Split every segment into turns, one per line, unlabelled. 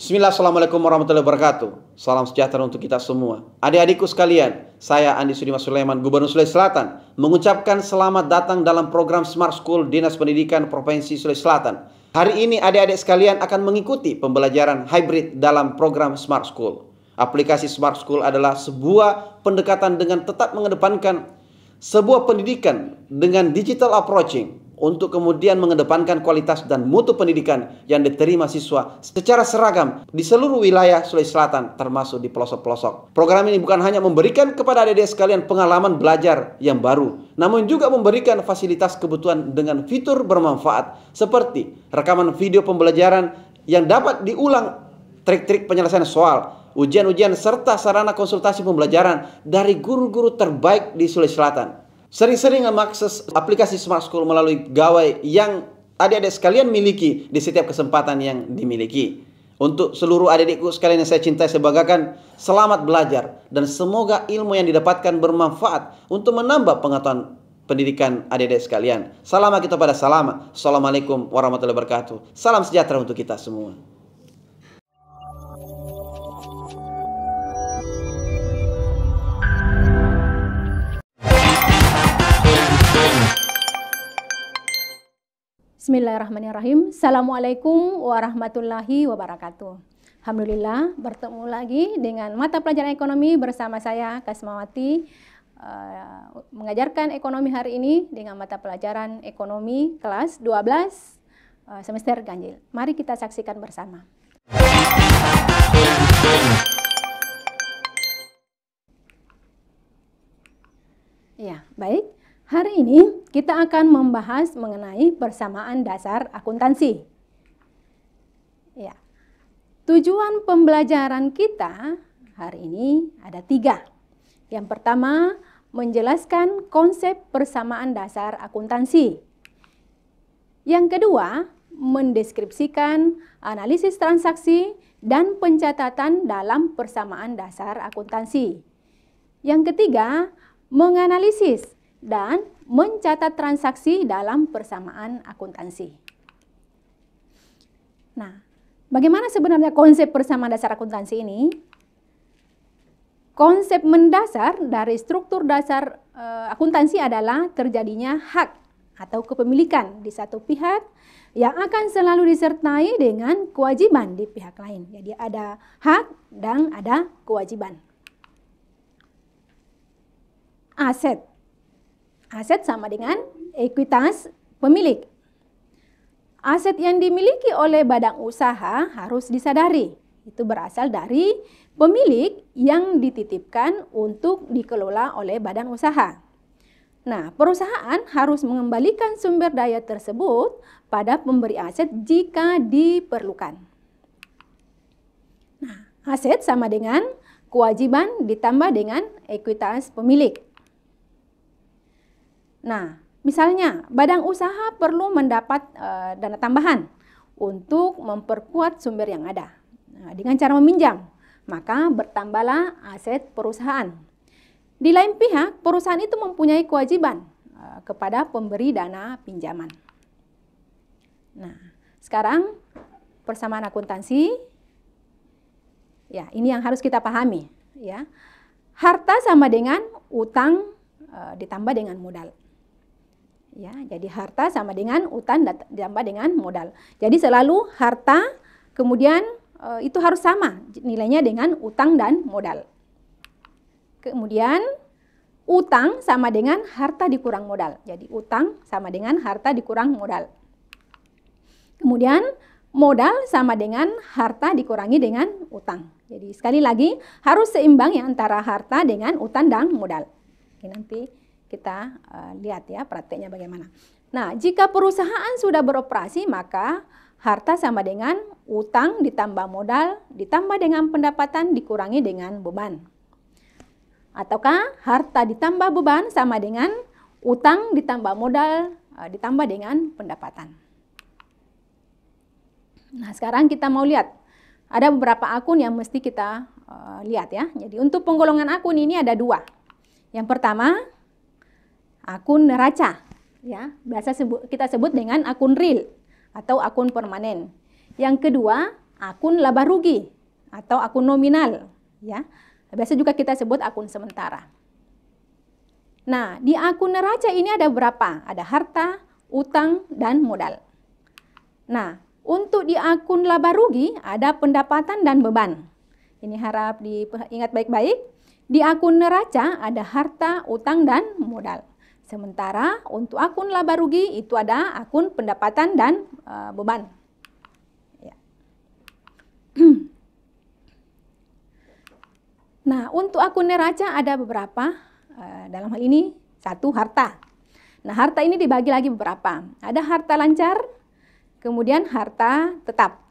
Bismillah, Assalamualaikum warahmatullahi wabarakatuh. Salam sejahtera untuk kita semua. Adik-adikku sekalian, saya Andi Sudimas Sulaiman, Gubernur Sulawesi Selatan, mengucapkan selamat datang dalam program Smart School Dinas Pendidikan Provinsi Sulawesi Selatan. Hari ini adik-adik sekalian akan mengikuti pembelajaran hybrid dalam program Smart School. Aplikasi Smart School adalah sebuah pendekatan dengan tetap mengedepankan sebuah pendidikan dengan digital approaching, untuk kemudian mengedepankan kualitas dan mutu pendidikan yang diterima siswa secara seragam di seluruh wilayah Sulawesi Selatan, termasuk di pelosok-pelosok. Program ini bukan hanya memberikan kepada adik-adik sekalian pengalaman belajar yang baru, namun juga memberikan fasilitas kebutuhan dengan fitur bermanfaat seperti rekaman video pembelajaran yang dapat diulang, trik-trik penyelesaian soal, ujian-ujian, serta sarana konsultasi pembelajaran dari guru-guru terbaik di Sulawesi Selatan. Sering-sering mengakses aplikasi Smart School melalui gawai yang adik-adik sekalian miliki di setiap kesempatan yang dimiliki. Untuk seluruh adik-adikku sekalian yang saya cintai, saya banggakan, selamat belajar dan semoga ilmu yang didapatkan bermanfaat untuk menambah pengetahuan pendidikan adik-adik sekalian. Salam kita pada salam. Assalamualaikum warahmatullahi wabarakatuh. Salam sejahtera untuk kita semua.
Bismillahirrahmanirrahim. Assalamualaikum warahmatullahi wabarakatuh. Alhamdulillah, bertemu lagi dengan mata pelajaran ekonomi bersama saya Kasmawati, mengajarkan ekonomi hari ini dengan mata pelajaran ekonomi kelas 12 semester ganjil. Mari kita saksikan bersama. Ya, baik. Hari ini kita akan membahas mengenai persamaan dasar akuntansi. Ya. Tujuan pembelajaran kita hari ini ada 3. Yang pertama, menjelaskan konsep persamaan dasar akuntansi. Yang kedua, mendeskripsikan analisis transaksi dan pencatatan dalam persamaan dasar akuntansi. Yang ketiga, menganalisis dan mencatat transaksi dalam persamaan akuntansi. Nah, bagaimana sebenarnya konsep persamaan dasar akuntansi ini? Konsep mendasar dari struktur dasar akuntansi adalah terjadinya hak atau kepemilikan di satu pihak yang akan selalu disertai dengan kewajiban di pihak lain. Jadi ada hak dan ada kewajiban. Aset. Aset sama dengan ekuitas pemilik. Aset yang dimiliki oleh badan usaha harus disadari. Itu berasal dari pemilik yang dititipkan untuk dikelola oleh badan usaha. Nah, perusahaan harus mengembalikan sumber daya tersebut pada pemberi aset jika diperlukan. Nah, aset sama dengan kewajiban ditambah dengan ekuitas pemilik. Nah, misalnya badan usaha perlu mendapat dana tambahan untuk memperkuat sumber yang ada. Nah, dengan cara meminjam, maka bertambahlah aset perusahaan. Di lain pihak, perusahaan itu mempunyai kewajiban kepada pemberi dana pinjaman. Nah, sekarang persamaan akuntansi, ya ini yang harus kita pahami. Ya, harta sama dengan utang ditambah dengan modal. Ya, jadi harta sama dengan utang ditambah dengan modal. Jadi selalu harta kemudian itu harus sama nilainya dengan utang dan modal. Kemudian utang sama dengan harta dikurang modal. Jadi utang sama dengan harta dikurang modal. Kemudian modal sama dengan harta dikurangi dengan utang. Jadi sekali lagi harus seimbang ya antara harta dengan utang dan modal. Oke, nanti kita lihat ya prakteknya bagaimana. Nah, jika perusahaan sudah beroperasi, maka harta sama dengan utang ditambah modal ditambah dengan pendapatan dikurangi dengan beban. Ataukah harta ditambah beban sama dengan utang ditambah modal ditambah dengan pendapatan. Nah, sekarang kita mau lihat. Ada beberapa akun yang mesti kita lihat ya. Jadi untuk penggolongan akun ini ada 2. Yang pertama, akun neraca, ya biasa kita sebut dengan akun real atau akun permanen. Yang kedua, akun laba rugi atau akun nominal, ya. Biasa juga kita sebut akun sementara. Nah, di akun neraca ini ada berapa? Ada harta, utang, dan modal. Nah, untuk di akun laba rugi ada pendapatan dan beban. Ini harap diingat baik-baik. Di akun neraca ada harta, utang, dan modal. Sementara untuk akun laba rugi itu ada akun pendapatan dan beban. Ya. Nah, untuk akun neraca ada beberapa, dalam hal ini satu harta. Nah, harta ini dibagi lagi beberapa. Ada harta lancar, kemudian harta tetap.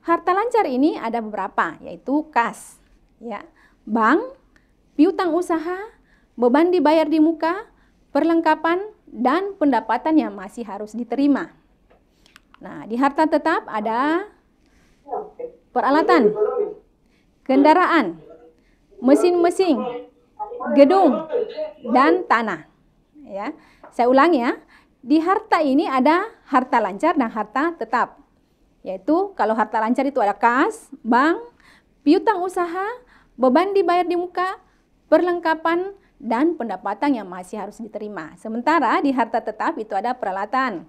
Harta lancar ini ada beberapa, yaitu kas, ya, bank, piutang usaha, beban dibayar di muka, perlengkapan, dan pendapatan yang masih harus diterima. Nah, di harta tetap ada peralatan, kendaraan, mesin-mesin, gedung, dan tanah. Ya, saya ulangi ya. Di harta ini ada harta lancar dan harta tetap. Yaitu kalau harta lancar itu ada kas, bank, piutang usaha, beban dibayar di muka, perlengkapan, dan pendapatan yang masih harus diterima. Sementara di harta tetap itu ada peralatan,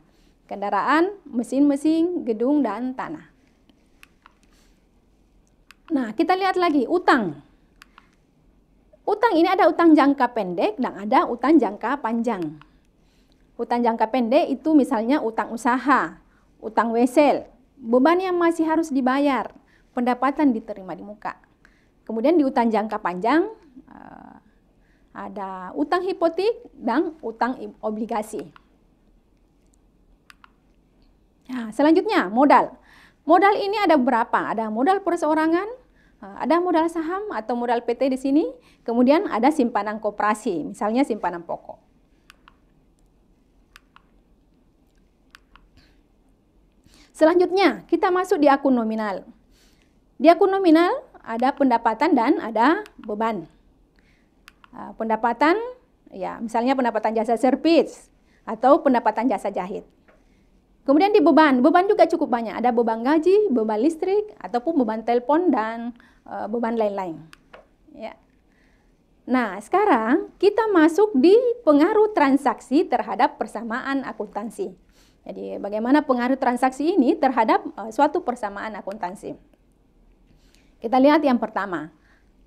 kendaraan, mesin-mesin, gedung, dan tanah. Nah, kita lihat lagi utang. Utang ini ada utang jangka pendek dan ada utang jangka panjang. Utang jangka pendek itu misalnya utang usaha, utang wesel, beban yang masih harus dibayar, pendapatan diterima di muka. Kemudian di utang jangka panjang ada utang hipotek dan utang obligasi. Nah, selanjutnya modal. Modal ini ada berapa? Ada modal perseorangan, ada modal saham atau modal PT di sini, kemudian ada simpanan koperasi, misalnya simpanan pokok. Selanjutnya, kita masuk di akun nominal. Di akun nominal ada pendapatan dan ada beban. Pendapatan, ya, misalnya pendapatan jasa servis atau pendapatan jasa jahit. Kemudian di beban juga cukup banyak. Ada beban gaji, beban listrik, ataupun beban telepon dan beban lain-lain. Ya. Nah, sekarang kita masuk di pengaruh transaksi terhadap persamaan akuntansi. Jadi, bagaimana pengaruh transaksi ini terhadap suatu persamaan akuntansi? Kita lihat yang pertama,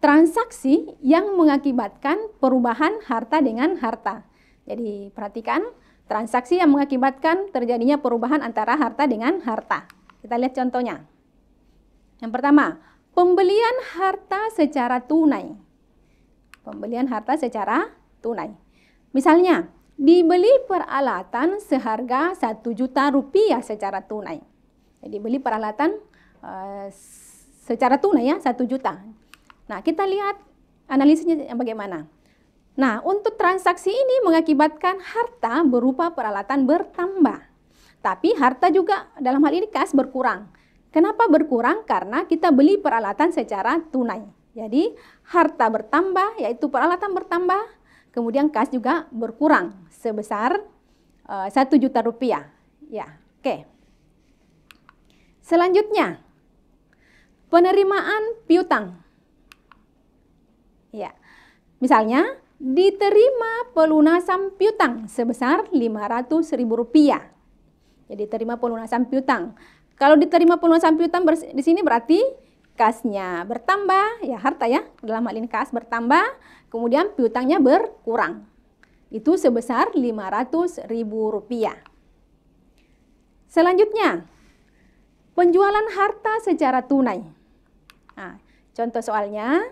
transaksi yang mengakibatkan perubahan harta dengan harta. Jadi, perhatikan. Transaksi yang mengakibatkan terjadinya perubahan antara harta dengan harta. Kita lihat contohnya. Yang pertama, pembelian harta secara tunai. Pembelian harta secara tunai. Misalnya, dibeli peralatan seharga 1 juta rupiah secara tunai. Jadi, beli peralatan secara tunai ya, 1 juta. Nah, kita lihat analisisnya bagaimana. Nah, untuk transaksi ini mengakibatkan harta berupa peralatan bertambah. Tapi harta juga dalam hal ini kas berkurang. Kenapa berkurang? Karena kita beli peralatan secara tunai. Jadi, harta bertambah, yaitu peralatan bertambah, kemudian kas juga berkurang sebesar 1 juta rupiah. Ya, oke. Selanjutnya, penerimaan piutang. Ya, misalnya, diterima pelunasan piutang sebesar Rp500.000. Jadi terima pelunasan piutang. Kalau diterima pelunasan piutang di sini berarti kasnya bertambah, ya harta ya, dalam hal ini kas bertambah, kemudian piutangnya berkurang. Itu sebesar Rp500.000. Selanjutnya, penjualan harta secara tunai. Nah, contoh soalnya,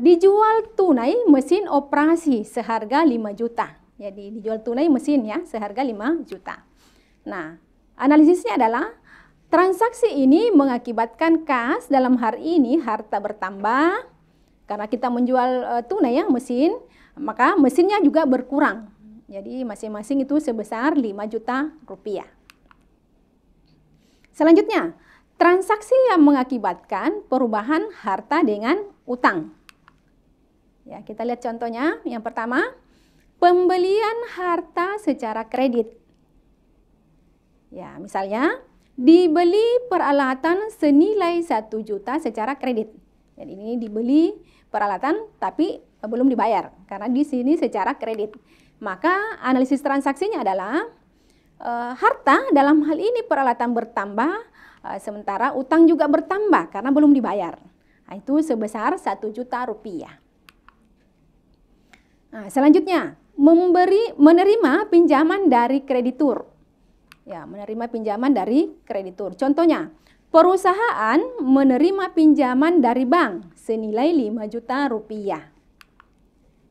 dijual tunai mesin operasi seharga 5 juta. Jadi dijual tunai mesin ya seharga 5 juta. Nah, analisisnya adalah transaksi ini mengakibatkan kas dalam hari ini harta bertambah karena kita menjual tunai ya mesin, maka mesinnya juga berkurang. Jadi masing-masing itu sebesar 5 juta rupiah. Selanjutnya, transaksi yang mengakibatkan perubahan harta dengan utang. Ya, kita lihat contohnya. Yang pertama, pembelian harta secara kredit. Ya, misalnya dibeli peralatan senilai 1 juta secara kredit. Jadi ini dibeli peralatan tapi belum dibayar karena di sini secara kredit. Maka analisis transaksinya adalah harta dalam hal ini peralatan bertambah, sementara utang juga bertambah karena belum dibayar. Nah, itu sebesar 1 juta rupiah. Nah, selanjutnya menerima pinjaman dari kreditur. Ya, menerima pinjaman dari kreditur. Contohnya, perusahaan menerima pinjaman dari bank senilai 5 juta rupiah.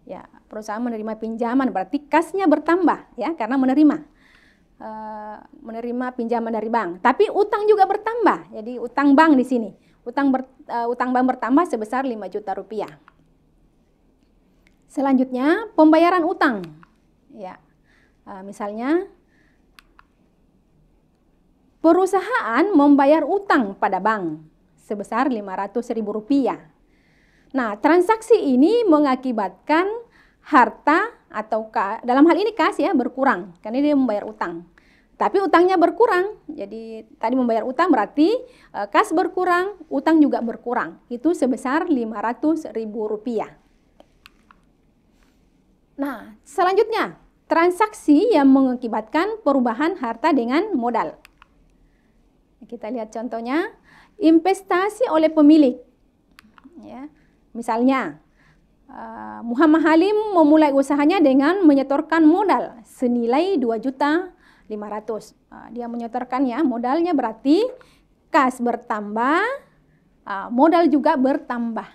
Ya, perusahaan menerima pinjaman berarti kasnya bertambah ya karena menerima pinjaman dari bank. Tapi utang juga bertambah. Jadi utang bank di sini, utang bank bertambah sebesar 5 juta rupiah. Selanjutnya, pembayaran utang. Ya, misalnya perusahaan membayar utang pada bank sebesar Rp500.000. Nah, transaksi ini mengakibatkan harta atau dalam hal ini kas ya berkurang karena dia membayar utang. Tapi utangnya berkurang. Jadi tadi membayar utang berarti kas berkurang, utang juga berkurang. Itu sebesar Rp500.000. Nah, selanjutnya transaksi yang mengakibatkan perubahan harta dengan modal. Kita lihat contohnya, investasi oleh pemilik. Ya, misalnya, Muhammad Halim memulai usahanya dengan menyetorkan modal senilai 2.500.000. Dia menyetorkan ya, modalnya berarti kas bertambah, modal juga bertambah.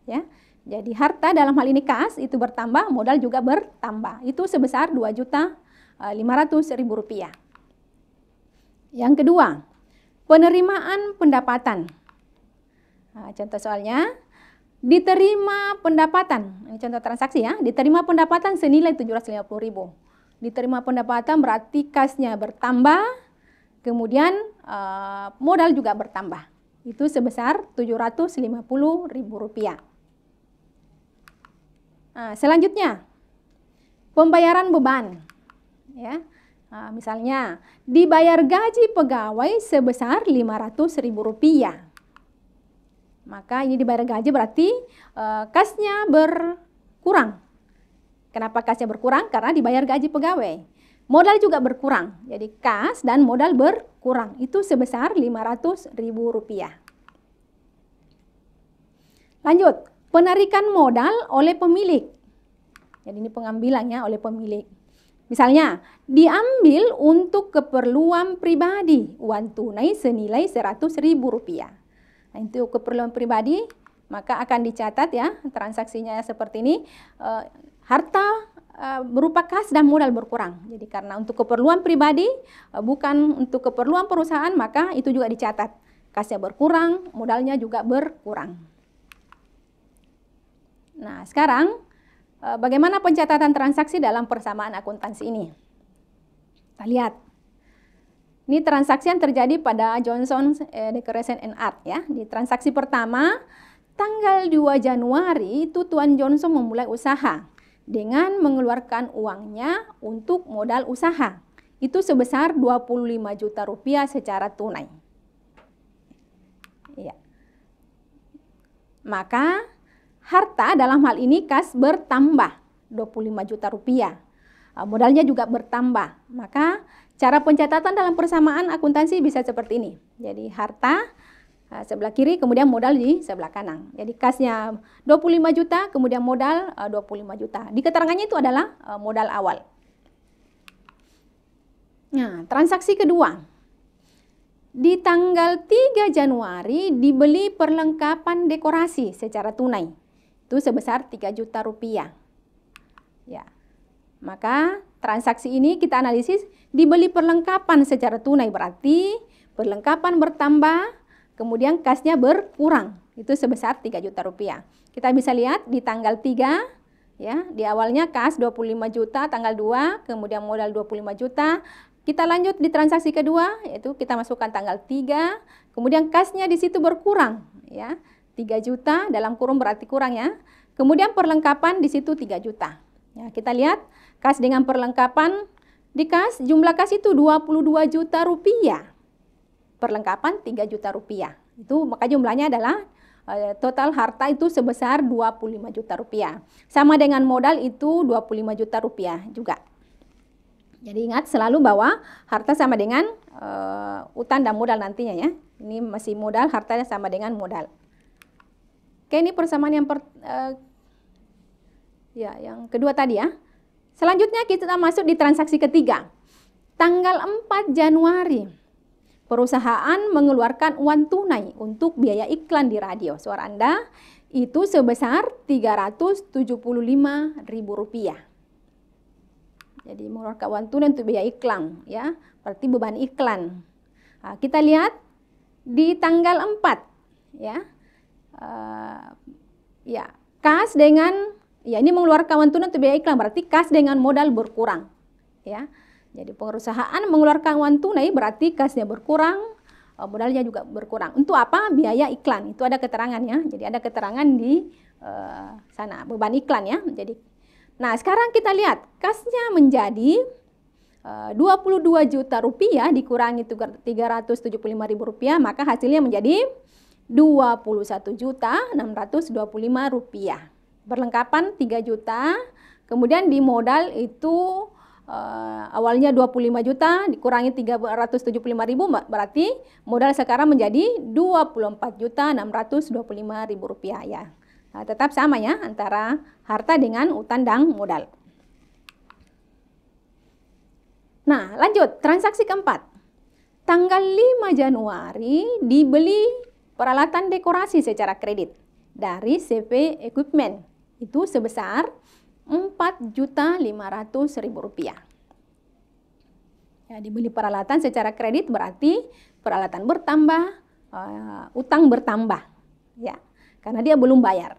Ya, jadi harta dalam hal ini kas itu bertambah, modal juga bertambah. Itu sebesar Rp2.500.000. Yang kedua, penerimaan pendapatan. Nah, contoh soalnya, diterima pendapatan. Ini contoh transaksi ya. Diterima pendapatan senilai 750.000. Diterima pendapatan berarti kasnya bertambah, kemudian modal juga bertambah. Itu sebesar Rp750.000. Nah, selanjutnya, pembayaran beban. Ya. Nah, misalnya dibayar gaji pegawai sebesar Rp500.000. Maka ini dibayar gaji berarti kasnya berkurang. Kenapa kasnya berkurang? Karena dibayar gaji pegawai. Modal juga berkurang. Jadi kas dan modal berkurang. Itu sebesar Rp500.000. Lanjut, penarikan modal oleh pemilik. Jadi ini pengambilannya oleh pemilik. Misalnya, diambil untuk keperluan pribadi, uang tunai senilai Rp100.000. Nah, itu keperluan pribadi, maka akan dicatat ya, transaksinya seperti ini, harta berupa kas dan modal berkurang. Jadi karena untuk keperluan pribadi, bukan untuk keperluan perusahaan, maka itu juga dicatat. Kasnya berkurang, modalnya juga berkurang. Nah, sekarang bagaimana pencatatan transaksi dalam persamaan akuntansi ini? Kita lihat. Ini transaksi yang terjadi pada Johnson Decoration and Art ya. Di transaksi pertama, tanggal 2 Januari itu Tuan Johnson memulai usaha dengan mengeluarkan uangnya untuk modal usaha. Itu sebesar 25 juta rupiah secara tunai. Ya. Maka harta dalam hal ini kas bertambah 25 juta rupiah. Modalnya juga bertambah. Maka cara pencatatan dalam persamaan akuntansi bisa seperti ini. Jadi harta sebelah kiri, kemudian modal di sebelah kanan. Jadi kasnya 25 juta, kemudian modal 25 juta. Di keterangannya itu adalah modal awal. Nah, transaksi kedua. Di tanggal 3 Januari dibeli perlengkapan dekorasi secara tunai. Itu sebesar 3 juta rupiah. Ya. Maka transaksi ini kita analisis dibeli perlengkapan secara tunai berarti perlengkapan bertambah, kemudian kasnya berkurang. Itu sebesar 3 juta rupiah. Kita bisa lihat di tanggal 3 ya, di awalnya kas 25 juta, tanggal 2, kemudian modal 25 juta. Kita lanjut di transaksi kedua, yaitu kita masukkan tanggal 3, kemudian kasnya di situ berkurang ya. 3 juta dalam kurung berarti kurang ya. Kemudian perlengkapan di situ 3 juta. Ya, kita lihat kas dengan perlengkapan di kas, jumlah kas itu 22 juta rupiah. perlengkapan 3 juta rupiah. Itu maka jumlahnya adalah total harta itu sebesar 25 juta rupiah. Sama dengan modal itu 25 juta rupiah juga. Jadi ingat selalu bahwa harta sama dengan utang dan modal nantinya ya. Ini masih modal, hartanya sama dengan modal. Oke, ini persamaan yang kedua tadi ya. Selanjutnya kita masuk di transaksi ketiga. Tanggal 4 Januari, perusahaan mengeluarkan uang tunai untuk biaya iklan di radio. Suara Anda itu sebesar Rp375.000. Jadi mengeluarkan uang tunai untuk biaya iklan, ya, berarti beban iklan. Nah, kita lihat di tanggal 4, ya, kas dengan, ya ini mengeluarkan uang tunai untuk biaya iklan, berarti kas dengan modal berkurang, ya. Jadi perusahaan mengeluarkan uang tunai berarti kasnya berkurang, modalnya juga berkurang. Untuk apa? Biaya iklan. Itu ada keterangannya. Jadi ada keterangan di sana, beban iklan ya. Jadi, nah sekarang kita lihat kasnya menjadi 22 juta rupiah dikurangi Rp375.000, maka hasilnya menjadi Rp21.625. Berlengkapan 3 juta, kemudian di modal itu awalnya 25 juta dikurangi 375.000, berarti modal sekarang menjadi Rp24.625.000 ya. Nah, tetap sama ya antara harta dengan utang dan modal. Nah, lanjut transaksi keempat. Tanggal 5 Januari dibeli peralatan dekorasi secara kredit dari CV Equipment. Itu sebesar Rp4.500.000. Ya, dibeli peralatan secara kredit berarti peralatan bertambah, utang bertambah, ya, karena dia belum bayar.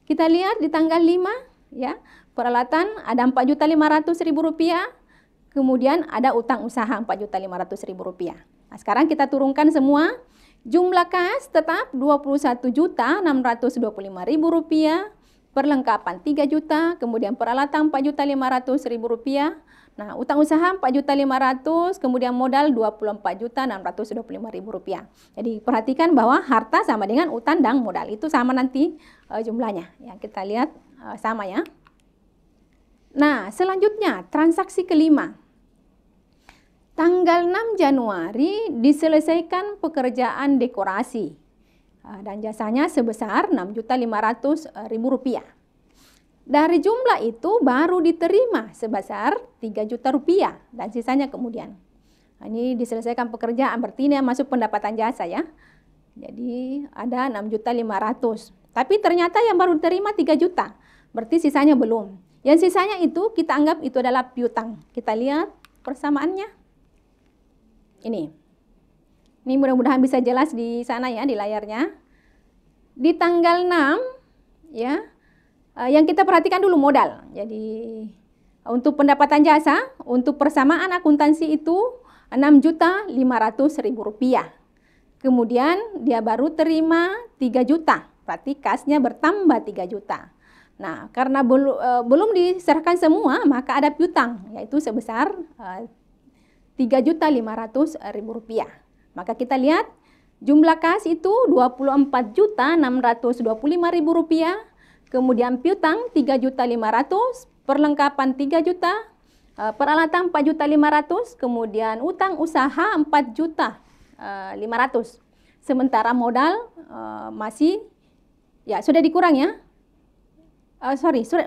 Kita lihat di tanggal 5, ya, peralatan ada Rp4.500.000, kemudian ada utang usaha Rp4.500.000. Nah, sekarang kita turunkan semua, jumlah kas tetap Rp21.625.000. Perlengkapan 3 juta, kemudian peralatan Rp4.500.000. Nah, utang usaha Rp4.500.000, kemudian modal Rp24.625.000. Jadi perhatikan bahwa harta sama dengan utang dan modal. Itu sama nanti jumlahnya. Ya, kita lihat sama ya. Nah, selanjutnya transaksi kelima. Tanggal 6 Januari diselesaikan pekerjaan dekorasi. Dan jasanya sebesar Rp6.500.000. Dari jumlah itu baru diterima sebesar Rp3 juta dan sisanya kemudian. Nah, ini diselesaikan pekerjaan, berarti ini masuk pendapatan jasa ya. Jadi ada Rp6.500.000. Tapi ternyata yang baru diterima 3 juta, berarti sisanya belum. Yang sisanya itu kita anggap itu adalah piutang. Kita lihat persamaannya. Ini mudah-mudahan bisa jelas di sana ya, di layarnya. Di tanggal 6, ya, yang kita perhatikan dulu modal. Jadi untuk pendapatan jasa, untuk persamaan akuntansi itu Rp6.500.000. Kemudian dia baru terima 3 juta, berarti kasnya bertambah 3 juta. Nah, karena belum diserahkan semua, maka ada piutang, yaitu sebesar Rp3.500.000. Maka kita lihat jumlah kas itu Rp24.625.000, kemudian piutang Rp3.500.000, perlengkapan 3 juta, peralatan Rp4.500.000, kemudian utang usaha Rp4.500.000. Sementara modal masih ya sudah dikurang ya.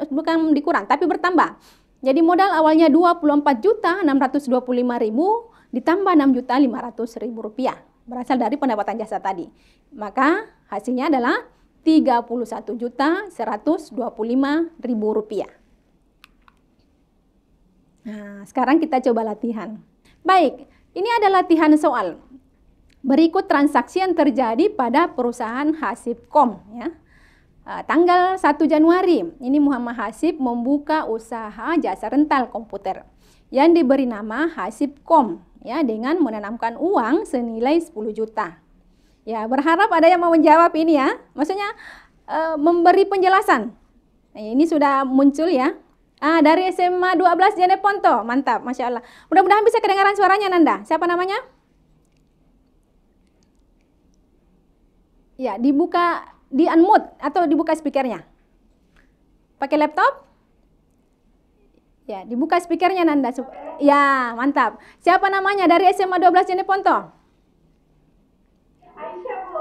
Bukan dikurang tapi bertambah. Jadi modal awalnya Rp24.625.000 ditambah Rp6.500.000 berasal dari pendapatan jasa tadi. Maka hasilnya adalah Rp31.125.000. Nah, sekarang kita coba latihan. Baik, ini ada latihan soal. Berikut transaksi yang terjadi pada perusahaan Hasipcom ya. Tanggal 1 Januari, ini Muhammad Hasip membuka usaha jasa rental komputer yang diberi nama Hasipcom ya, dengan menanamkan uang senilai 10 juta. Ya, berharap ada yang mau menjawab ini ya. Maksudnya memberi penjelasan. Nah, ini sudah muncul ya. Dari SMA 12 Jeneponto. Mantap, Masya Allah. Mudah-mudahan bisa kedengaran suaranya Nanda. Siapa namanya? Ya, dibuka, di unmute atau dibuka speakernya. Pakai laptop? Ya, dibuka speakernya Nanda. Ya, mantap. Siapa namanya dari SMA 12 Jeneponto?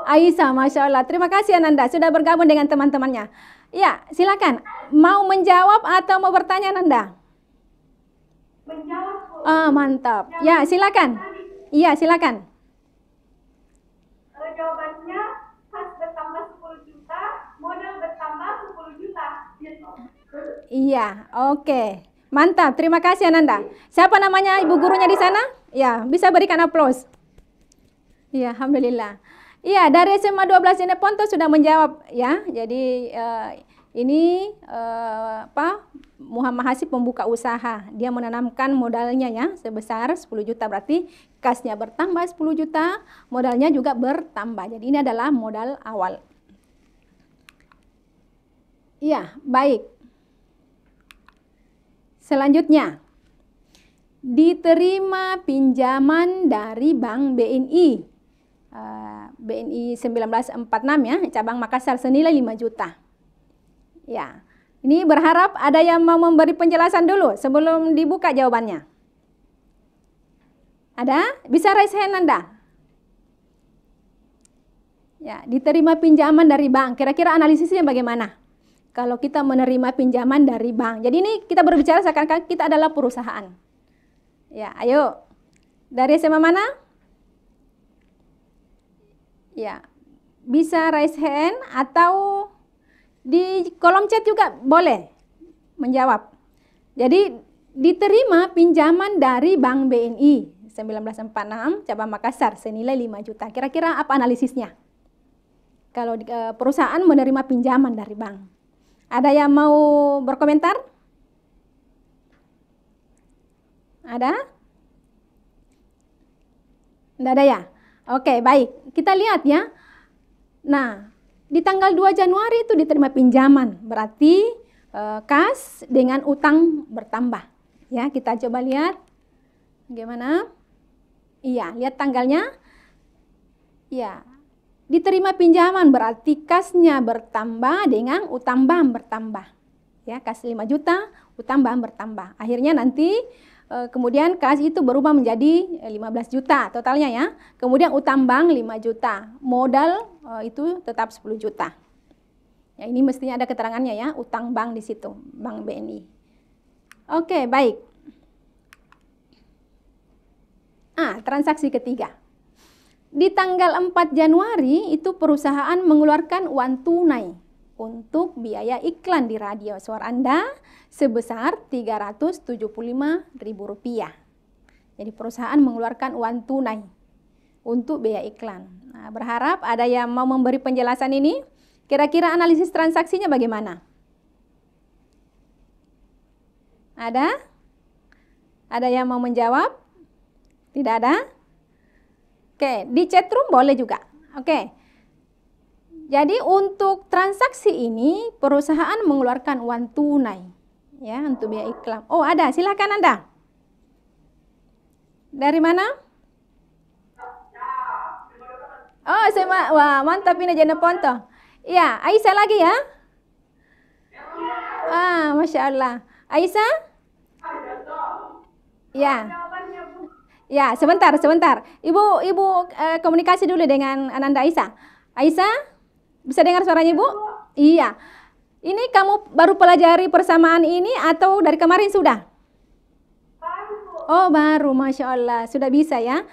Aisyah, Masya Allah. Terima kasih Nanda sudah bergabung dengan teman-temannya. Ya, silakan. Mau menjawab atau mau bertanya Nanda?
Menjawab, Bu.
Mantap. Ya, silakan. Iya, silakan.
Jawabannya kas bertambah 10 juta, modal bertambah 10 juta.
Iya, oke. Mantap, terima kasih Ananda. Siapa namanya ibu gurunya di sana? Ya, bisa berikan aplaus. Iya, alhamdulillah. Iya, dari SMA 12 Jeneponto sudah menjawab ya. Jadi ini Muhammad Hasib membuka usaha. Dia menanamkan modalnya ya sebesar 10 juta. Berarti kasnya bertambah 10 juta, modalnya juga bertambah. Jadi ini adalah modal awal. Iya, baik. Selanjutnya, diterima pinjaman dari Bank BNI. BNI 1946 ya, cabang Makassar senilai 5 juta. Ya, ini berharap ada yang mau memberi penjelasan dulu sebelum dibuka jawabannya. Ada? Bisa raise hand Anda? Ya, diterima pinjaman dari bank. Kira-kira analisisnya bagaimana? Kalau kita menerima pinjaman dari bank. Jadi ini kita berbicara seakan-akan kita adalah perusahaan. Ya, ayo. Dari SMA mana? Ya, bisa raise hand atau di kolom chat juga boleh menjawab. Jadi diterima pinjaman dari Bank BNI 1946 cabang Makassar senilai 5 juta. Kira-kira apa analisisnya? Kalau perusahaan menerima pinjaman dari bank. Ada yang mau berkomentar? Ada? Tidak ada ya? Oke, baik. Kita lihat ya. Nah, di tanggal 2 Januari itu diterima pinjaman. Berarti kas dengan utang bertambah. Ya, kita coba lihat. Bagaimana? Iya, lihat tanggalnya. Ya, diterima pinjaman berarti kasnya bertambah dengan utang bank bertambah. Ya, kas 5 juta, utang bank bertambah. Akhirnya nanti kemudian kas itu berubah menjadi 15 juta totalnya ya. Kemudian utang bank 5 juta. Modal itu tetap 10 juta. Ya, ini mestinya ada keterangannya ya, utang bank di situ, Bank BNI. Oke, baik. Transaksi ketiga. Di tanggal 4 Januari itu perusahaan mengeluarkan uang tunai untuk biaya iklan di radio suara Anda sebesar Rp375.000. Jadi perusahaan mengeluarkan uang tunai untuk biaya iklan. Nah, berharap ada yang mau memberi penjelasan ini. Kira-kira analisis transaksinya bagaimana? Ada? Ada yang mau menjawab? Tidak ada? Oke, di chatroom boleh juga. Oke. Jadi untuk transaksi ini perusahaan mengeluarkan uang tunai ya untuk biaya iklan. Oh, ada. Silakan Anda. Dari mana? Oh, wah, mantap ini Jeneponto. Ya, Aisyah lagi ya? Masya Allah. Aisyah? Ya. Ya, sebentar. Ibu komunikasi dulu dengan Ananda Aisyah. Aisyah? Bisa dengar suaranya Ibu? Iya. Ini kamu baru pelajari persamaan ini atau dari kemarin sudah?
Baru.
Oh, baru. Masya Allah. Sudah bisa ya?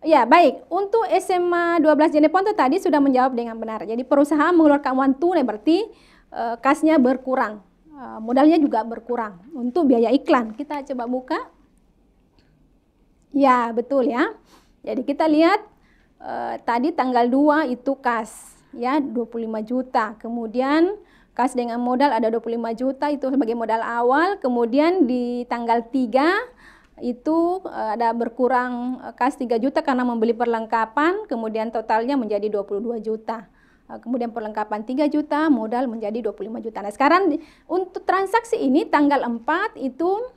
Ya, baik. Untuk SMA 12 Jeneponto tadi sudah menjawab dengan benar. Jadi perusahaan mengeluarkan uang tunai berarti kasnya berkurang. Modalnya juga berkurang. Untuk biaya iklan. Kita coba buka. Ya, betul ya. Jadi kita lihat tadi tanggal 2 itu kas. Ya, 25 juta. Kemudian kas dengan modal ada 25 juta itu sebagai modal awal. Kemudian di tanggal 3 itu ada berkurang kas 3 juta karena membeli perlengkapan. Kemudian totalnya menjadi 22 juta. Kemudian perlengkapan 3 juta, modal menjadi 25 juta. Nah, sekarang untuk transaksi ini tanggal 4 itu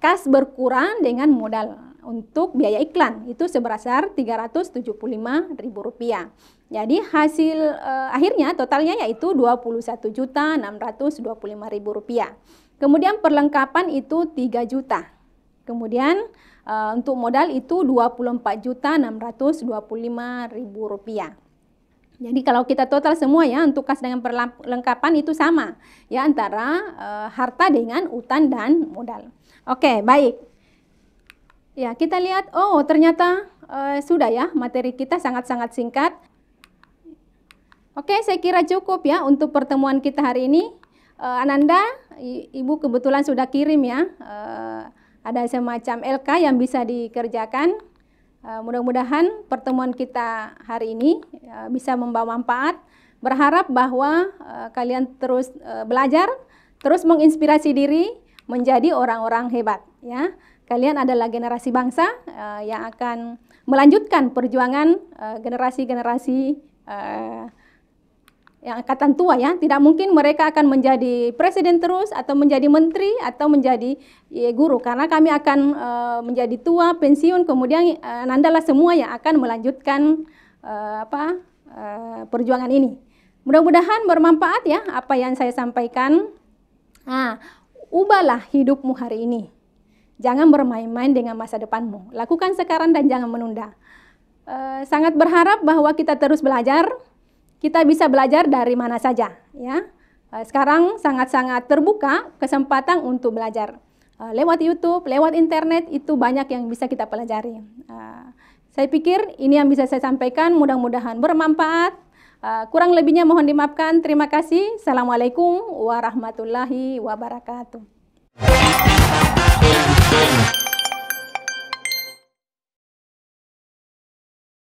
kas berkurang dengan modal untuk biaya iklan itu sebesar Rp375.000. Jadi hasil akhirnya totalnya yaitu Rp21.625.000. Kemudian perlengkapan itu 3 juta. Kemudian untuk modal itu Rp24.625.000. Jadi kalau kita total semua ya untuk kas dengan perlengkapan itu sama ya antara harta dengan utang dan modal. Oke, baik. Ya, kita lihat ternyata sudah ya materi kita sangat-sangat singkat. Oke, saya kira cukup ya untuk pertemuan kita hari ini. Ananda, Ibu kebetulan sudah kirim ya. Ada semacam LK yang bisa dikerjakan. Mudah-mudahan pertemuan kita hari ini bisa membawa manfaat. Berharap bahwa kalian terus belajar, terus menginspirasi diri menjadi orang-orang hebat ya. Kalian adalah generasi bangsa yang akan melanjutkan perjuangan generasi-generasi yang angkatan tua ya. Tidak mungkin mereka akan menjadi presiden terus atau menjadi menteri atau menjadi guru, karena kami akan menjadi tua, pensiun, kemudian nandalah semua yang akan melanjutkan perjuangan ini. Mudah-mudahan bermanfaat ya apa yang saya sampaikan. Ubahlah hidupmu hari ini. Jangan bermain-main dengan masa depanmu. Lakukan sekarang dan jangan menunda. Sangat berharap bahwa kita terus belajar. Kita bisa belajar dari mana saja ya. Sekarang sangat-sangat terbuka kesempatan untuk belajar. Lewat YouTube, lewat internet itu banyak yang bisa kita pelajari. Saya pikir ini yang bisa saya sampaikan, mudah-mudahan bermanfaat. Kurang lebihnya mohon dimaafkan. Terima kasih. Assalamualaikum warahmatullahi wabarakatuh.